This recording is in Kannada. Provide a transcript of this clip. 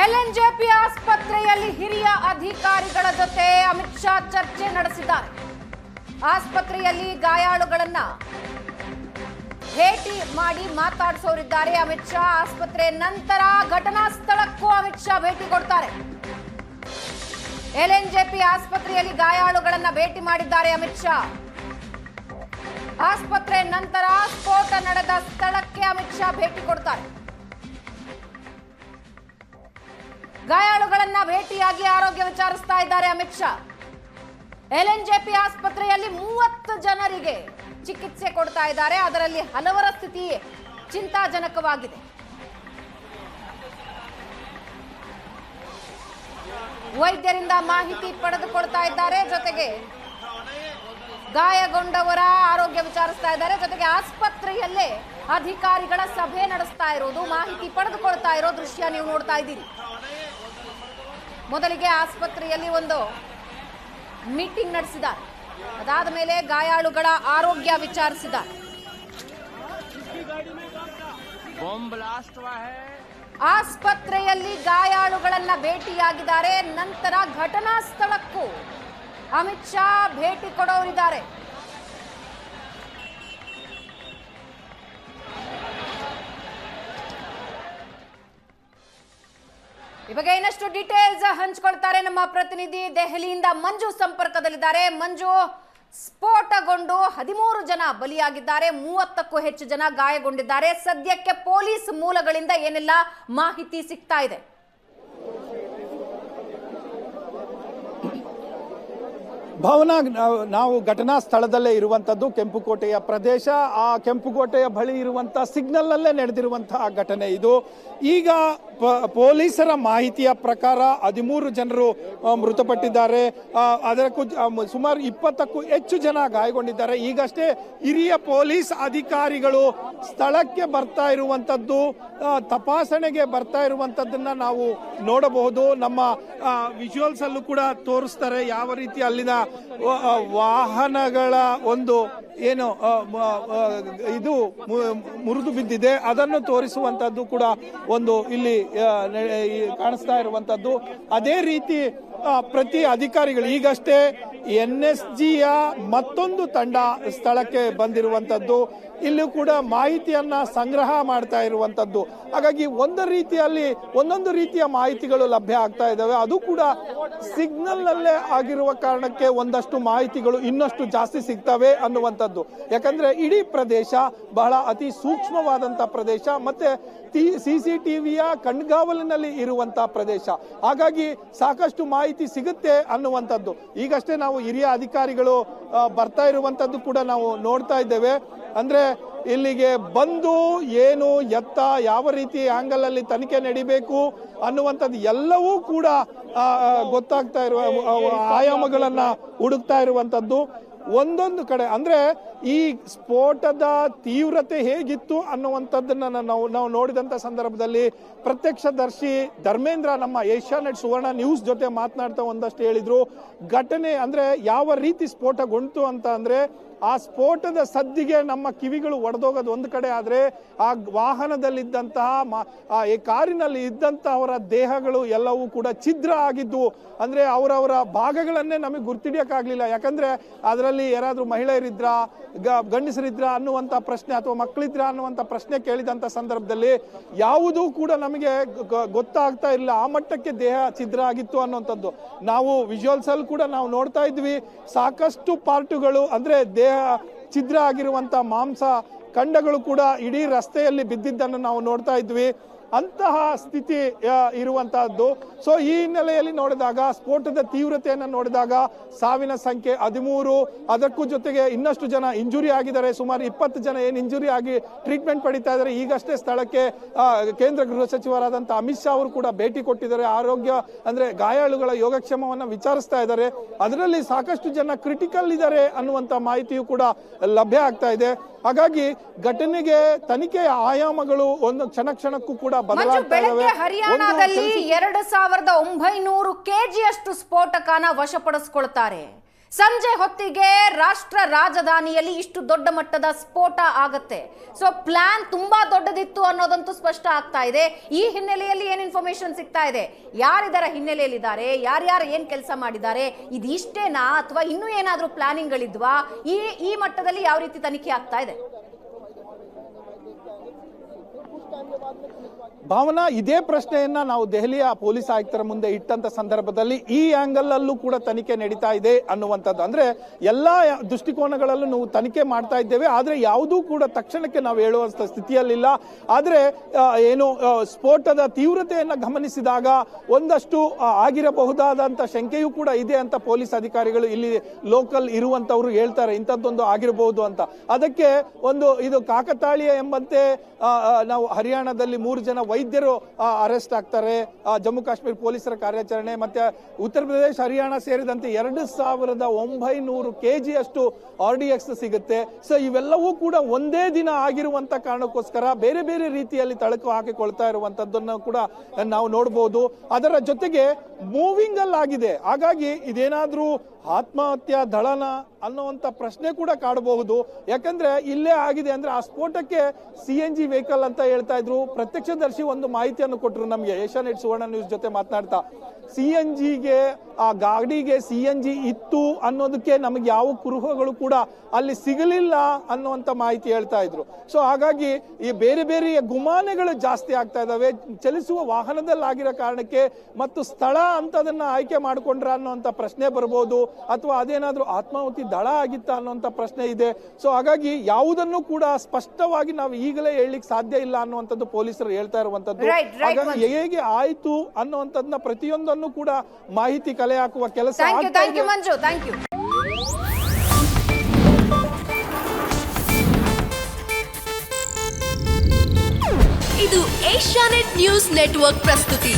ಎಲ್ಎನ್ಜೆಪಿ ಆಸ್ಪತ್ರೆಯಲ್ಲಿ ಹಿರಿಯ ಅಧಿಕಾರಿಗಳ ಜೊತೆ ಅಮಿತ್ ಶಾ ಚರ್ಚೆ ನಡೆಸಿದ್ದಾರೆ. ಆಸ್ಪತ್ರೆಯಲ್ಲಿ ಗಾಯಾಳುಗಳನ್ನ ಭೇಟಿ ಮಾಡಿ ಮಾತಾಡಿಸೋರಿದ್ದಾರೆ ಅಮಿತ್ ಶಾ. ಆಸ್ಪತ್ರೆ ನಂತರ ಘಟನಾ ಸ್ಥಳಕ್ಕೂ ಅಮಿತ್ ಶಾ ಭೇಟಿ ಕೊಡ್ತಾರೆ. ಎಲ್ಎನ್ಜೆಪಿ ಆಸ್ಪತ್ರೆಯಲ್ಲಿ ಗಾಯಾಳುಗಳನ್ನ ಭೇಟಿ ಮಾಡಿದ್ದಾರೆ ಅಮಿತ್ ಶಾ. ಆಸ್ಪತ್ರೆ ನಂತರ ಸ್ಫೋಟ ನಡೆದ ಸ್ಥಳಕ್ಕೆ ಅಮಿತ್ ಶಾ ಭೇಟಿ ಕೊಡ್ತಾರೆ. ಗಾಯಾಳುಗಳನ್ನ ಭೇಟಿಯಾಗಿ ಆರೋಗ್ಯ ವಿಚಾರಿಸ್ತಾ ಇದ್ದಾರೆ ಅಮಿತ್ ಶಾ. ಎಲ್ಎನ್ಜೆಪಿ ಆಸ್ಪತ್ರೆಯಲ್ಲಿ 30 ಜನರಿಗೆ ಚಿಕಿತ್ಸೆ ಕೊಡ್ತಾ ಇದ್ದಾರೆ. ಅದರಲ್ಲಿ ಹಲವರ ಸ್ಥಿತಿ ಚಿಂತಾಜನಕವಾಗಿದೆ. ವೈದ್ಯರಿಂದ ಮಾಹಿತಿ ಪಡೆದುಕೊಳ್ತಾ ಇದ್ದಾರೆ. ಜೊತೆಗೆ ಗಾಯಗೊಂಡವರ ಆರೋಗ್ಯ ವಿಚಾರಿಸ್ತಾ ಇದ್ದಾರೆ. ಜೊತೆಗೆ ಆಸ್ಪತ್ರೆಯಲ್ಲೇ ಅಧಿಕಾರಿಗಳ ಸಭೆ ನಡೆಸ್ತಾ ಇರೋದು, ಮಾಹಿತಿ ಪಡೆದುಕೊಳ್ತಾ ಇರೋ ದೃಶ್ಯ ನೀವು ನೋಡ್ತಾ ಇದ್ದೀರಿ. ಮೊದಲಿಗೆ ಆಸ್ಪತ್ರೆಯಲ್ಲಿ ಒಂದು ಮೀಟಿಂಗ್ ನಡೆಸಿದ್ದಾರೆ. ಅದಾದ ಮೇಲೆ ಗಾಯಾಳುಗಳ ಆರೋಗ್ಯ ವಿಚಾರಿಸಿದ್ದಾರೆ. ಆಸ್ಪತ್ರೆಯಲ್ಲಿ ಗಾಯಾಳುಗಳನ್ನ ಭೇಟಿಯಾಗಿದ್ದಾರೆ. ನಂತರ ಘಟನಾ ಸ್ಥಳಕ್ಕೂ ಅಮಿತ್ ಶಾ ಭೇಟಿ ಕೊಡೋರಿದ್ದಾರೆ. ಈ ಬಗ್ಗೆ ಇನ್ನಷ್ಟು ಡೀಟೇಲ್ಸ್ ಹಂಚಿಕೊಳ್ತಾರೆ ನಮ್ಮ ಪ್ರತಿನಿಧಿ ದೆಹಲಿಯಿಂದ ಮಂಜು ಸಂಪರ್ಕದಲ್ಲಿದ್ದಾರೆ. ಮಂಜು, ಸ್ಫೋಟಗೊಂಡು 13 ಜನ ಬಲಿಯಾಗಿದ್ದಾರೆ, 30ಕ್ಕೂ ಹೆಚ್ಚು ಜನ ಗಾಯಗೊಂಡಿದ್ದಾರೆ. ಸದ್ಯಕ್ಕೆ ಪೊಲೀಸ್ ಮೂಲಗಳಿಂದ ಏನೆಲ್ಲ ಮಾಹಿತಿ ಸಿಗ್ತಾ ಇದೆ? ಭಾವನಾ, ನಾವು ಘಟನಾ ಸ್ಥಳದಲ್ಲೇ ಇರುವಂತದ್ದು ಕೆಂಪುಕೋಟೆಯ ಪ್ರದೇಶ. ಆ ಕೆಂಪುಕೋಟೆಯ ಬಳಿ ಇರುವಂತಹ ಸಿಗ್ನಲ್ ಅಲ್ಲೇ ನಡೆದಿರುವಂತಹ ಘಟನೆ ಇದು. ಈಗ ಪೊಲೀಸರ ಮಾಹಿತಿಯ ಪ್ರಕಾರ 13 ಜನರು ಮೃತಪಟ್ಟಿದ್ದಾರೆ. ಅದಕ್ಕೂ ಸುಮಾರು 20ಕ್ಕೂ ಹೆಚ್ಚು ಜನ ಗಾಯಗೊಂಡಿದ್ದಾರೆ. ಈಗಷ್ಟೇ ಹಿರಿಯ ಪೊಲೀಸ್ ಅಧಿಕಾರಿಗಳು ಸ್ಥಳಕ್ಕೆ ಬರ್ತಾ ಇರುವಂತದ್ದು, ತಪಾಸಣೆಗೆ ಬರ್ತಾ ಇರುವಂತದ್ದನ್ನ ನಾವು ನೋಡಬಹುದು. ನಮ್ಮ ವಿಜುವಲ್ಸ್ ಅಲ್ಲೂ ಕೂಡ ತೋರಿಸ್ತಾರೆ ಯಾವ ರೀತಿ ಅಲ್ಲಿನ ವಾಹನಗಳ ಒಂದು ಏನು ಇದು ಮುರಿದು ಬಿದ್ದಿದೆ ಅದನ್ನು ತೋರಿಸುವಂತದ್ದು ಕೂಡ ಒಂದು ಇಲ್ಲಿ ಕಾಣಿಸ್ತಾ ಇರುವಂತದ್ದು. ಅದೇ ರೀತಿ ಪ್ರತಿ ಅಧಿಕಾರಿಗಳು ಈಗಷ್ಟೇ NSGಯ ಮತ್ತೊಂದು ತಂಡ ಸ್ಥಳಕ್ಕೆ ಬಂದಿರುವಂತದ್ದು. ಇಲ್ಲೂ ಕೂಡ ಮಾಹಿತಿಯನ್ನ ಸಂಗ್ರಹ ಮಾಡ್ತಾ ಇರುವಂತದ್ದು. ಹಾಗಾಗಿ ಒಂದೊಂದು ರೀತಿಯ ಮಾಹಿತಿಗಳು ಲಭ್ಯ ಆಗ್ತಾ ಇದ್ದಾವೆ. ಅದು ಕೂಡ ಸಿಗ್ನಲ್ ನಲ್ಲೇ ಆಗಿರುವ ಕಾರಣಕ್ಕೆ ಒಂದಷ್ಟು ಮಾಹಿತಿಗಳು ಇನ್ನಷ್ಟು ಜಾಸ್ತಿ ಸಿಗ್ತವೆ ಅನ್ನುವಂಥದ್ದು. ಯಾಕಂದ್ರೆ ಇಡೀ ಪ್ರದೇಶ ಬಹಳ ಅತಿ ಸೂಕ್ಷ್ಮವಾದಂತ ಪ್ರದೇಶ, ಮತ್ತೆ CCTVಯ ಕಣ್ಗಾವಲಿನಲ್ಲಿ ಇರುವಂತಹ ಪ್ರದೇಶ. ಹಾಗಾಗಿ ಸಾಕಷ್ಟು ಮಾಹಿತಿ ಸಿಗುತ್ತೆ ಅನ್ನುವಂಥದ್ದು. ಈಗಷ್ಟೇ ನಾವು ಹಿರಿಯ ಅಧಿಕಾರಿಗಳು ಬರ್ತಾ ಇರುವಂತದ್ದು ಕೂಡ ನಾವು ನೋಡ್ತಾ ಇದ್ದೇವೆ. ಅಂದ್ರೆ ಇಲ್ಲಿಗೆ ಬಂದು ಏನು ಎತ್ತ ಯಾವ ರೀತಿ ಆಂಗಲ್ ಅಲ್ಲಿ ತನಿಖೆ ನಡಿಬೇಕು ಅನ್ನುವಂಥದ್ದು ಎಲ್ಲವೂ ಕೂಡ ಗೊತ್ತಾಗ್ತಾ ಇರುವ ಆಯಾಮಗಳನ್ನ ಹುಡುಕ್ತಾ ಇರುವಂತದ್ದು. ಒಂದೊಂದು ಕಡೆ ಅಂದ್ರೆ ಈ ಸ್ಫೋಟದ ತೀವ್ರತೆ ಹೇಗಿತ್ತು ಅನ್ನುವಂಥದ್ದನ್ನ ನಾವು ನೋಡಿದಂತ ಸಂದರ್ಭದಲ್ಲಿ ಪ್ರತ್ಯಕ್ಷದರ್ಶಿ ಧರ್ಮೇಂದ್ರ ನಮ್ಮ ಏಷ್ಯಾನೆಟ್ ಸುವರ್ಣ ನ್ಯೂಸ್ ಜೊತೆ ಮಾತನಾಡ್ತಾ ಒಂದಷ್ಟು ಹೇಳಿದ್ರು. ಘಟನೆ ಅಂದ್ರೆ ಯಾವ ರೀತಿ ಸ್ಫೋಟಗೊಂಡು ಅಂತ ಅಂದ್ರೆ ಆ ಸ್ಫೋಟದ ಸದ್ದಿಗೆ ನಮ್ಮ ಕಿವಿಗಳು ಒಡೆದೋಗೋದು ಒಂದು ಕಡೆ ಆದ್ರೆ, ಆ ವಾಹನದಲ್ಲಿದ್ದಂತಹ ಕಾರಿನಲ್ಲಿ ಇದ್ದಂತಹವರ ದೇಹಗಳು ಎಲ್ಲವೂ ಕೂಡ ಛಿದ್ರ ಆಗಿದ್ದು. ಅಂದ್ರೆ ಅವರವರ ಭಾಗಗಳನ್ನೇ ನಮಗೆ ಗುರ್ತಿಡಿಯಕ್ಕಾಗ್ಲಿಲ್ಲ. ಯಾಕಂದ್ರೆ ಅದರಲ್ಲಿ ಯಾರಾದ್ರೂ ಮಹಿಳೆಯರಿದ್ರ, ಗಂಡಸರಿದ್ರ ಅನ್ನುವಂತ ಪ್ರಶ್ನೆ ಅಥವಾ ಮಕ್ಕಳಿದ್ರ ಅನ್ನುವಂತ ಪ್ರಶ್ನೆ ಕೇಳಿದಂತ ಸಂದರ್ಭದಲ್ಲಿ ಯಾವುದೂ ಕೂಡ ನಮಗೆ ಗೊತ್ತಾಗ್ತಾ ಇಲ್ಲ. ಆ ಮಟ್ಟಕ್ಕೆ ದೇಹ ಛಿದ್ರ ಆಗಿತ್ತು ಅನ್ನುವಂಥದ್ದು ನಾವು ವಿಜುವಲ್ಸ್ ಅಲ್ಲಿ ಕೂಡ ನಾವು ನೋಡ್ತಾ ಇದ್ವಿ. ಸಾಕಷ್ಟು ಪಾರ್ಟುಗಳು ಅಂದ್ರೆ ದೇಹ ಛಿದ್ರ ಆಗಿರುವಂತ ಮಾಂಸ ಖಂಡಗಳು ಕೂಡ ಇಡೀ ರಸ್ತೆಯಲ್ಲಿ ಬಿದ್ದಿದ್ದನ್ನು ನಾವು ನೋಡ್ತಾ ಇದ್ವಿ. ಅಂತಹ ಸ್ಥಿತಿ ಇರುವಂತಹದ್ದು. ಸೊ ಈ ಹಿನ್ನೆಲೆಯಲ್ಲಿ ನೋಡಿದಾಗ ಸ್ಫೋಟದ ತೀವ್ರತೆಯನ್ನು ನೋಡಿದಾಗ ಸಾವಿನ ಸಂಖ್ಯೆ 13, ಅದಕ್ಕೂ ಜೊತೆಗೆ ಇನ್ನಷ್ಟು ಜನ ಇಂಜುರಿ ಆಗಿದ್ದಾರೆ. ಸುಮಾರು 20 ಜನ ಏನು ಇಂಜುರಿ ಆಗಿ ಟ್ರೀಟ್ಮೆಂಟ್ ಪಡಿತಾ ಇದ್ದಾರೆ. ಈಗಷ್ಟೇ ಸ್ಥಳಕ್ಕೆ ಕೇಂದ್ರ ಗೃಹ ಸಚಿವರಾದಂತ ಅಮಿತ್ ಶಾ ಅವರು ಕೂಡ ಭೇಟಿ ಕೊಟ್ಟಿದ್ದಾರೆ. ಆರೋಗ್ಯ ಅಂದ್ರೆ ಗಾಯಾಳುಗಳ ಯೋಗಕ್ಷೇಮವನ್ನ ವಿಚಾರಿಸ್ತಾ ಇದ್ದಾರೆ. ಅದರಲ್ಲಿ ಸಾಕಷ್ಟು ಜನ ಕ್ರಿಟಿಕಲ್ ಇದ್ದಾರೆ ಅನ್ನುವಂತ ಮಾಹಿತಿಯು ಕೂಡ ಲಭ್ಯ ಆಗ್ತಾ ಇದೆ. ಹಾಗಾಗಿ ಘಟನೆಗೆ ತನಿಖೆಯ ಆಯಾಮಗಳು ಒಂದು ಕ್ಷಣಕ್ಕೂ ಕೂಡ ಬದಲಾಗ್ತಾ ಇದ್ದಾವೆ. ಹರಿಯಾಣದಲ್ಲಿ 2900 kg ಅಷ್ಟು ಸ್ಫೋಟಕನ ವಶಪಡಿಸಿಕೊಳ್ತಾರೆ. ಸಂಜೆ ಹೊತ್ತಿಗೆ ರಾಷ್ಟ್ರ ರಾಜಧಾನಿಯಲ್ಲಿ ಇಷ್ಟು ದೊಡ್ಡ ಮಟ್ಟದ ಸ್ಫೋಟ ಆಗತ್ತೆ. ಸೊ ಪ್ಲಾನ್ ತುಂಬಾ ದೊಡ್ಡದಿತ್ತು ಅನ್ನೋದಂತೂ ಸ್ಪಷ್ಟ ಆಗ್ತಾ ಇದೆ. ಈ ಹಿನ್ನೆಲೆಯಲ್ಲಿ ಏನ್ ಇನ್ಫಾರ್ಮೇಶನ್ ಸಿಗ್ತಾ ಇದೆ, ಯಾರಿದರ ಹಿನ್ನೆಲೆಯಲ್ಲಿದ್ದಾರೆ, ಯಾರ್ಯಾರು ಏನ್ ಕೆಲಸ ಮಾಡಿದ್ದಾರೆ, ಇದಿಷ್ಟೇನಾ ಅಥವಾ ಇನ್ನೂ ಏನಾದ್ರೂ ಪ್ಲಾನಿಂಗ್ ಗಳಿದ್ವಾ, ಈ ಮಟ್ಟದಲ್ಲಿ ಯಾವ ರೀತಿ ತನಿಖೆ ಆಗ್ತಾ ಇದೆ? ಭಾವನಾ, ಇದೇ ಪ್ರಶ್ನೆಯನ್ನ ನಾವು ದೆಹಲಿಯ ಪೊಲೀಸ್ ಆಯುಕ್ತರ ಮುಂದೆ ಇಟ್ಟಂತ ಸಂದರ್ಭದಲ್ಲಿ ಈ ಆಂಗಲ್ ಅಲ್ಲೂ ಕೂಡ ತನಿಖೆ ನಡೀತಾ ಇದೆ ಅನ್ನುವಂಥದ್ದು. ಅಂದ್ರೆ ಎಲ್ಲಾ ದೃಷ್ಟಿಕೋನಗಳಲ್ಲೂ ನಾವು ತನಿಖೆ ಮಾಡ್ತಾ ಇದ್ದೇವೆ, ಆದ್ರೆ ಯಾವುದೂ ಕೂಡ ತಕ್ಷಣಕ್ಕೆ ನಾವು ಹೇಳುವಂತ ಸ್ಥಿತಿಯಲ್ಲಿಲ್ಲ. ಆದ್ರೆ ಏನು ಸ್ಫೋಟದ ತೀವ್ರತೆಯನ್ನ ಗಮನಿಸಿದಾಗ ಒಂದಷ್ಟು ಆಗಿರಬಹುದಾದಂತ ಶಂಕೆಯೂ ಕೂಡ ಇದೆ ಅಂತ ಪೊಲೀಸ್ ಅಧಿಕಾರಿಗಳು ಇಲ್ಲಿ ಲೋಕಲ್ ಇರುವಂತವ್ರು ಹೇಳ್ತಾರೆ, ಇಂಥದ್ದೊಂದು ಆಗಿರಬಹುದು ಅಂತ. ಅದಕ್ಕೆ ಇದು ಕಾಕತಾಳೀಯ ಎಂಬಂತೆ ನಾವು ಹರಿಯಾಣದಲ್ಲಿ 3 ಜನ ವೈದ್ಯರು ಅರೆಸ್ಟ್ ಆಗ್ತಾರೆ. ಜಮ್ಮು ಕಾಶ್ಮೀರ ಪೊಲೀಸರ ಕಾರ್ಯಾಚರಣೆ ಮತ್ತೆ ಉತ್ತರ ಪ್ರದೇಶ ಹರಿಯಾಣ ಸೇರಿದಂತೆ 2900 kg ಅಷ್ಟು RDX ಸಿಗುತ್ತೆ. ಸೊ ಇವೆಲ್ಲವೂ ಕೂಡ ಒಂದೇ ದಿನ ಆಗಿರುವಂತ ಕಾರಣಕ್ಕೋಸ್ಕರ ಬೇರೆ ಬೇರೆ ರೀತಿಯಲ್ಲಿ ತಳಕು ಹಾಕಿಕೊಳ್ತಾ ಇರುವಂತದ್ದನ್ನು ಕೂಡ ನಾವು ನೋಡಬಹುದು. ಅದರ ಜೊತೆಗೆ ಮೂವಿಂಗ್ ಅಲ್ಲಿ ಆಗಿದೆ. ಹಾಗಾಗಿ ಇದೇನಾದ್ರೂ ಆತ್ಮಹತ್ಯಾ ದಳನ ಅನ್ನುವಂತ ಪ್ರಶ್ನೆ ಕೂಡ ಕಾಡಬಹುದು. ಯಾಕಂದ್ರೆ ಇಲ್ಲೇ ಆಗಿದೆ ಅಂದ್ರೆ ಆ ಸ್ಫೋಟಕ್ಕೆ CNG ವೆಹಿಕಲ್ ಅಂತ ಹೇಳ್ತಾ ಇದ್ರು. ಪ್ರತ್ಯಕ್ಷದರ್ಶಿ ಒಂದು ಮಾಹಿತಿಯನ್ನು ಕೊಟ್ಟರು ನಮ್ಗೆ ಏಷ್ಯಾನೆಟ್ ಸುವರ್ಣ ನ್ಯೂಸ್ ಜೊತೆ ಮಾತನಾಡ್ತಾ. CNGಗೆ ಆ ಗಾಡಿಗೆ CNG ಇತ್ತು ಅನ್ನೋದಕ್ಕೆ ನಮಗೆ ಯಾವ ಕುರುಹುಗಳು ಕೂಡ ಅಲ್ಲಿ ಸಿಗಲಿಲ್ಲ ಅನ್ನುವಂತ ಮಾಹಿತಿ ಹೇಳ್ತಾ ಇದ್ರು. ಸೊ ಹಾಗಾಗಿ ಈ ಬೇರೆ ಬೇರೆ ಗುಮಾನೆಗಳು ಜಾಸ್ತಿ ಆಗ್ತಾ ಇದಾವೆ. ಚಲಿಸುವ ವಾಹನದಲ್ಲಿ ಆಗಿರೋ ಕಾರಣಕ್ಕೆ ಮತ್ತು ಸ್ಥಳ ಅಂತದನ್ನ ಆಯ್ಕೆ ಮಾಡಿಕೊಂಡ್ರ ಅನ್ನುವಂತ ಪ್ರಶ್ನೆ ಬರಬಹುದು, ಅಥವಾ ಅದೇನಾದ್ರೂ ಆತ್ಮಾಹುತಿ ದಳ ಆಗಿತ್ತ ಅನ್ನುವಂತ ಪ್ರಶ್ನೆ ಇದೆ. ಸೊ ಹಾಗಾಗಿ ಯಾವುದನ್ನು ಕೂಡ ಸ್ಪಷ್ಟವಾಗಿ ನಾವು ಈಗಲೇ ಹೇಳಲಿಕ್ಕೆ ಸಾಧ್ಯ ಇಲ್ಲ ಅನ್ನುವಂಥದ್ದು ಪೊಲೀಸರು ಹೇಳ್ತಾ ಇರುವಂತದ್ದು. ಹಾಗಾಗಿ ಹೇಗೆ ಆಯ್ತು ಅನ್ನುವಂಥದ್ದನ್ನ ಪ್ರತಿಯೊಂದನ್ನು ಕೂಡ ಮಾಹಿತಿ ಕಲೆ ಹಾಕುವ ಕೆಲಸ. Thank you Manju, thank you. ಇದು ಏಷ್ಯಾನೆಟ್ ನ್ಯೂಸ್ ನೆಟ್ವರ್ಕ್ ಪ್ರಸ್ತುತಿ.